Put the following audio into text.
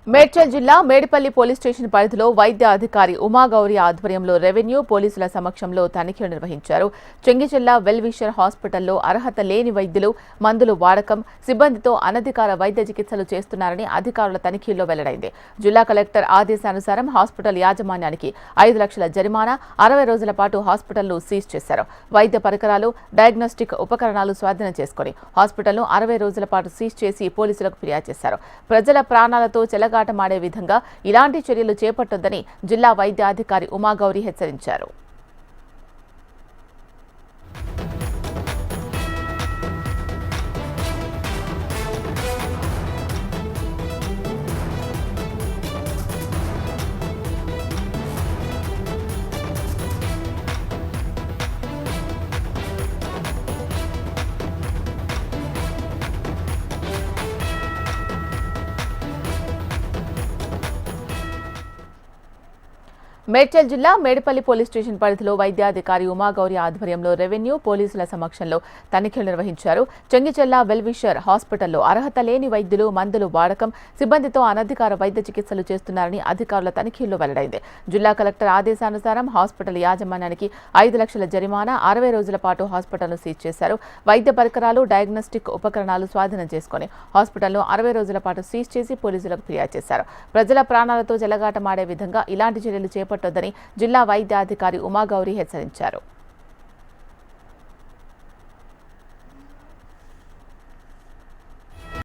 మేడ్చల్ జిల్లా Medipalli police station పరిధిలో వైద్య అధికారి ఉమాగౌరి ఆధ్వర్యంలో రెవెన్యూ పోలీసుల సమక్షంలో తనిఖీలు నిర్వహించారు. చెంగిచెల్ల వెల్విషర్ హాస్పిటల్లో అర్హత లేని వైద్యులు మందులు వాడకం, సిబ్బందితో అనధికార వైద్య చికిత్సలు చేస్తున్నారని అధికారుల తనిఖీల్లో వెల్లడైంది. జిల్లా కలెక్టర్ ఆదేశానుసారం హాస్పిటల్ యాజమాన్యానికి 5 లక్షల జరిమానా, 60 రోజుల పాటు హాస్పిటల్ను సీజ్ చేశారు. వైద్య పరికరాలు, డయాగ్నోస్టిక్ ఉపకరణాలు స్వాధీనం చేసుకుని హాస్పిటల్ను 60 రోజుల పాటు సీజ్ చేసి పోలీసులకు ఫిర్యాదు చేశారు. ప్రజల ప్రాణాలతో చెలగాటమాడే విధంగా ఇలాంటి చర్యలు చేపట్టొద్దని జిల్లా వైద్యాధికారి ఉమాగౌరి హెచ్చరించారు. మేడ్చల్ జిల్లా మేడిపల్లి పోలీస్ స్టేషన్ పరిధిలో వైద్యాధికారి ఉమాగౌరి ఆధ్వర్యంలో రెవెన్యూ పోలీసుల సమక్షంలో తనిఖీలు నిర్వహించారు. చెంగిచెల్ల వెల్విషర్ హాస్పిటల్లో అర్హత లేని వైద్యులు మందులు వాడకం, సిబ్బందితో అనధికార వైద్య చికిత్సలు చేస్తున్నారని అధికారుల తనిఖీల్లో వెల్లడైంది. జిల్లా కలెక్టర్ ఆదేశానుసారం హాస్పిటల్ యాజమాన్యానికి 5 లక్షల జరిమానా, 60 రోజుల పాటు హాస్పిటల్ను సీజ్ చేశారు. వైద్య పరికరాలు, డయాగ్నోస్టిక్ ఉపకరణాలు స్వాధీనం చేసుకుని హాస్పిటల్ను 60 రోజుల పాటు సీజ్ చేసి పోలీసులకు ఫిర్యాదు చేశారు. ప్రజల ప్రాణాలతో చెలగాటమాడే విధంగా ఇలాంటి చర్యలు చేపట్టొద్దని జిల్లా వైద్యాధికారి ఉమాగౌరి హెచ్చరించారు.